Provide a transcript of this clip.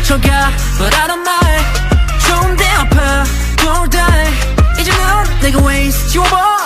훔쳐가 But I don't mind 좋은데 아파 Don't die 이제 넌 내가 waste 지워버